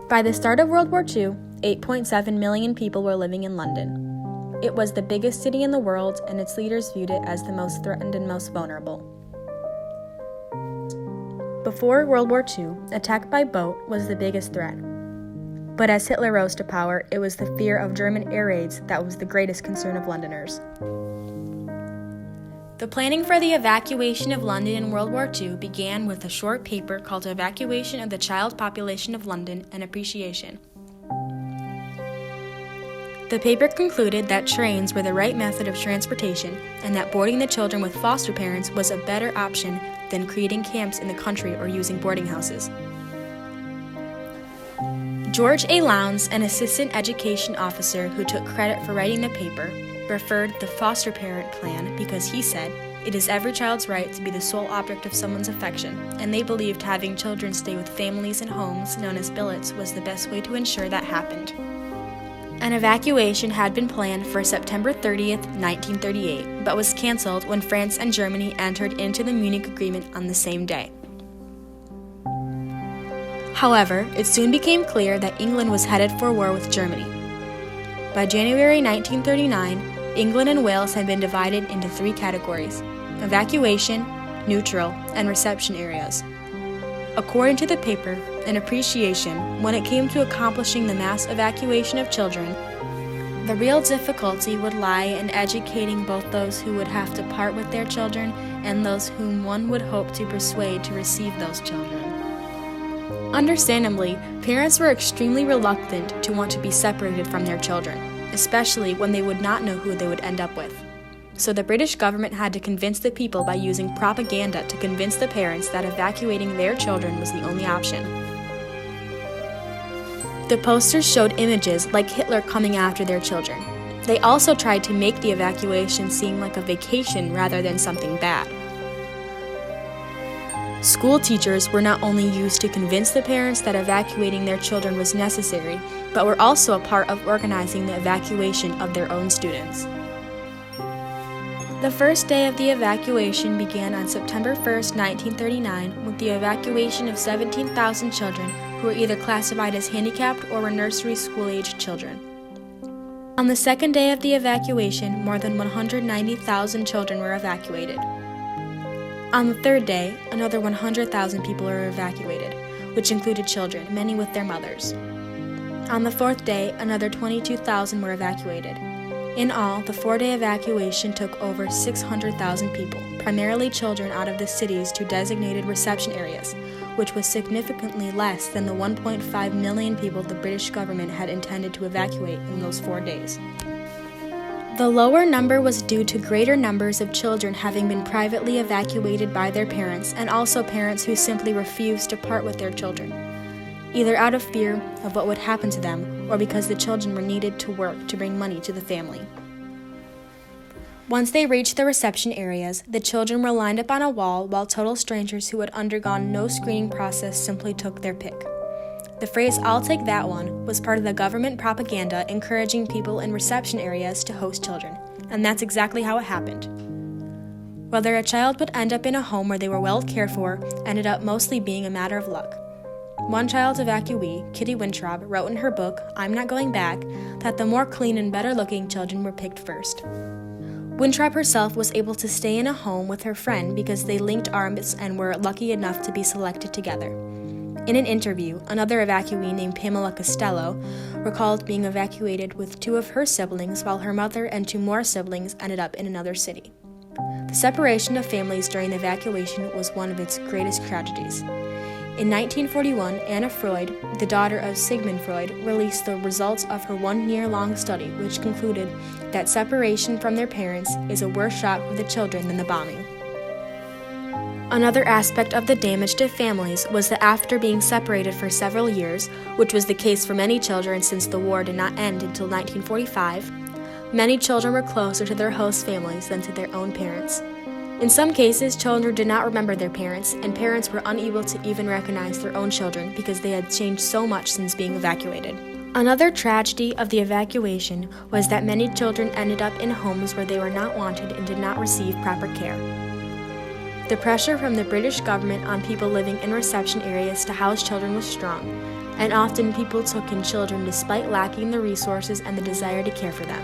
By the start of World War II, 8.7 million people were living in London. It was the biggest city in the world, and its leaders viewed it as the most threatened and most vulnerable. Before World War II, attack by boat was the biggest threat. But as Hitler rose to power, it was the fear of German air raids that was the greatest concern of Londoners. The planning for the evacuation of London in World War II began with a short paper called Evacuation of the Child Population of London and Appreciation. The paper concluded that trains were the right method of transportation and that boarding the children with foster parents was a better option than creating camps in the country or using boarding houses. George A. Lowndes, an assistant education officer who took credit for writing the paper, preferred the foster parent plan because he said, "It is every child's right to be the sole object of someone's affection," and they believed having children stay with families and homes known as billets was the best way to ensure that happened. An evacuation had been planned for September 30th, 1938, but was canceled when France and Germany entered into the Munich Agreement on the same day. However, it soon became clear that England was headed for war with Germany. By January 1939, England and Wales had been divided into three categories: evacuation, neutral, and reception areas. According to the paper, an appreciation, when it came to accomplishing the mass evacuation of children, the real difficulty would lie in educating both those who would have to part with their children and those whom one would hope to persuade to receive those children. Understandably, parents were extremely reluctant to want to be separated from their children, especially when they would not know who they would end up with. So the British government had to convince the people by using propaganda to convince the parents that evacuating their children was the only option. The posters showed images like Hitler coming after their children. They also tried to make the evacuation seem like a vacation rather than something bad. School teachers were not only used to convince the parents that evacuating their children was necessary, but were also a part of organizing the evacuation of their own students. The first day of the evacuation began on September 1st, 1939, with the evacuation of 17,000 children who were either classified as handicapped or were nursery school-aged children. On the second day of the evacuation, more than 190,000 children were evacuated. On the third day, another 100,000 people were evacuated, which included children, many with their mothers. On the fourth day, another 22,000 were evacuated. In all, the four-day evacuation took over 600,000 people, primarily children, out of the cities to designated reception areas, which was significantly less than the 1.5 million people the British government had intended to evacuate in those 4 days. The lower number was due to greater numbers of children having been privately evacuated by their parents, and also parents who simply refused to part with their children, either out of fear of what would happen to them or because the children were needed to work to bring money to the family. Once they reached the reception areas, the children were lined up on a wall while total strangers who had undergone no screening process simply took their pick. The phrase "I'll take that one" was part of the government propaganda encouraging people in reception areas to host children, and that's exactly how it happened. Whether a child would end up in a home where they were well cared for ended up mostly being a matter of luck. One child evacuee, Kitty Winthrop, wrote in her book, "I'm Not Going Back," that the more clean and better-looking children were picked first. Winthrop herself was able to stay in a home with her friend because they linked arms and were lucky enough to be selected together. In an interview, another evacuee named Pamela Costello recalled being evacuated with 2 of her siblings while her mother and 2 more siblings ended up in another city. The separation of families during the evacuation was one of its greatest tragedies. In 1941, Anna Freud, the daughter of Sigmund Freud, released the results of her 1-year-long study, which concluded that separation from their parents is a worse shock for the children than the bombing. Another aspect of the damage to families was that after being separated for several years, which was the case for many children since the war did not end until 1945, many children were closer to their host families than to their own parents. In some cases, children did not remember their parents, and parents were unable to even recognize their own children because they had changed so much since being evacuated. Another tragedy of the evacuation was that many children ended up in homes where they were not wanted and did not receive proper care. The pressure from the British government on people living in reception areas to house children was strong. and often people took in children despite lacking the resources and the desire to care for them.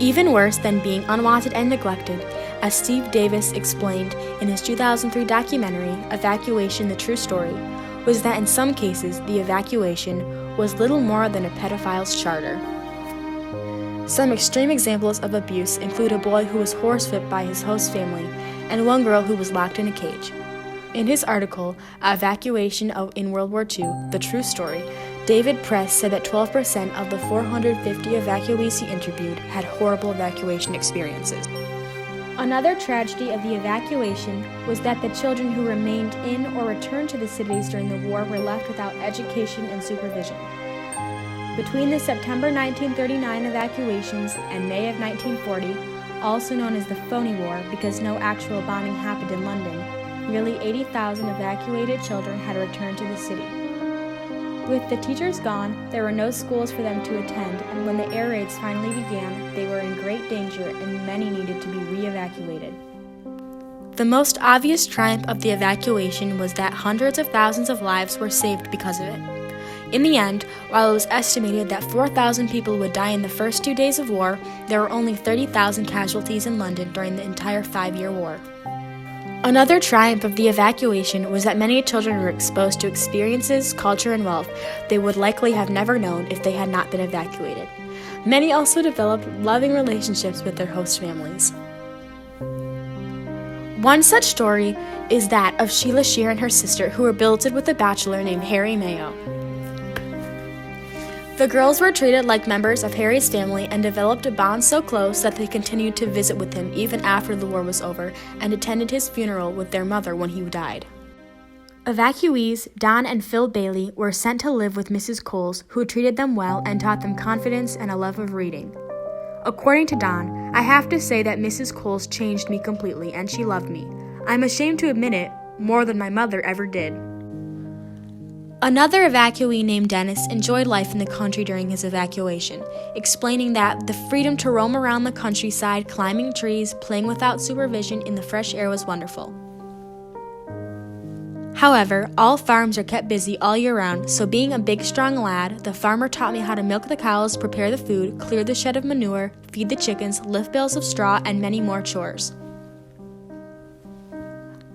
Even worse than being unwanted and neglected, as Steve Davis explained in his 2003 documentary, Evacuation, The True Story, was that in some cases the evacuation was little more than a pedophile's charter. Some extreme examples of abuse include a boy who was horsewhipped by his host family and one girl who was locked in a cage. In his article, Evacuation in World War II, The True Story, David Press said that 12% of the 450 evacuees he interviewed had horrible evacuation experiences. Another tragedy of the evacuation was that the children who remained in or returned to the cities during the war were left without education and supervision. Between the September 1939 evacuations and May of 1940, also known as the Phony War because no actual bombing happened in London, nearly 80,000 evacuated children had returned to the city. With the teachers gone, there were no schools for them to attend, and when the air raids finally began, they were in great danger and many needed to be re-evacuated. The most obvious triumph of the evacuation was that hundreds of thousands of lives were saved because of it. In the end, while it was estimated that 4,000 people would die in the first 2 days of war, there were only 30,000 casualties in London during the entire 5-year war. Another triumph of the evacuation was that many children were exposed to experiences, culture, and wealth they would likely have never known if they had not been evacuated. Many also developed loving relationships with their host families. One such story is that of Sheila Shear and her sister, who were billeted with a bachelor named Harry Mayo. The girls were treated like members of Harry's family and developed a bond so close that they continued to visit with him even after the war was over and attended his funeral with their mother when he died. Evacuees Don and Phil Bailey were sent to live with Mrs. Coles, who treated them well and taught them confidence and a love of reading. According to Don, "I have to say that Mrs. Coles changed me completely and she loved me. I'm ashamed to admit it, more than my mother ever did." Another evacuee named Dennis enjoyed life in the country during his evacuation, explaining that the freedom to roam around the countryside, climbing trees, playing without supervision in the fresh air was wonderful. However, all farms are kept busy all year round, so being a big, strong lad, the farmer taught me how to milk the cows, prepare the food, clear the shed of manure, feed the chickens, lift bales of straw, and many more chores.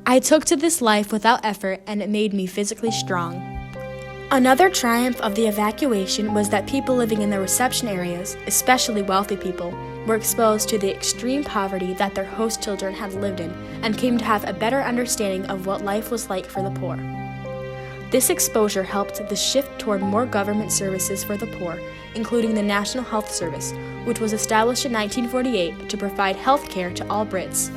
I took to this life without effort, and it made me physically strong. Another triumph of the evacuation was that people living in the reception areas, especially wealthy people, were exposed to the extreme poverty that their host children had lived in and came to have a better understanding of what life was like for the poor. This exposure helped the shift toward more government services for the poor, including the National Health Service, which was established in 1948 to provide health care to all Brits.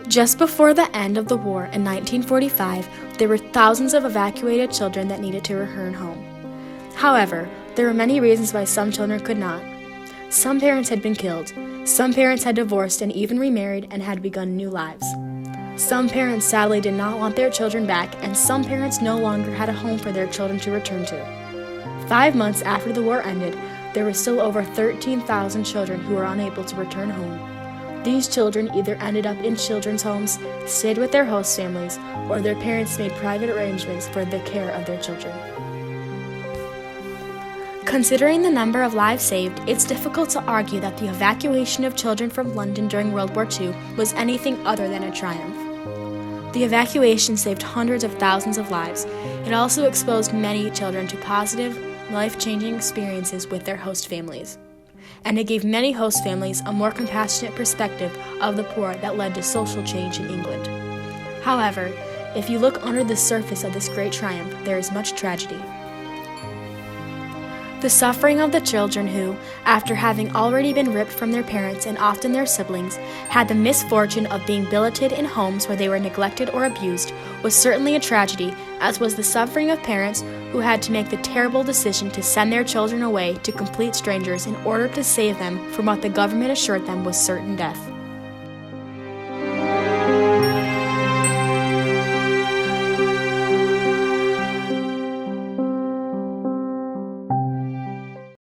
Just before the end of the war in 1945, there were thousands of evacuated children that needed to return home. However, there were many reasons why some children could not. Some parents had been killed, some parents had divorced and even remarried and had begun new lives. Some parents sadly did not want their children back, and some parents no longer had a home for their children to return to. 5 months after the war ended, there were still over 13,000 children who were unable to return home. These children either ended up in children's homes, stayed with their host families, or their parents made private arrangements for the care of their children. Considering the number of lives saved, it's difficult to argue that the evacuation of children from London during World War II was anything other than a triumph. The evacuation saved hundreds of thousands of lives. It also exposed many children to positive, life-changing experiences with their host families. And it gave many host families a more compassionate perspective of the poor that led to social change in England. However, if you look under the surface of this great triumph, there is much tragedy. The suffering of the children who, after having already been ripped from their parents and often their siblings, had the misfortune of being billeted in homes where they were neglected or abused, was certainly a tragedy, as was the suffering of parents who had to make the terrible decision to send their children away to complete strangers in order to save them from what the government assured them was certain death.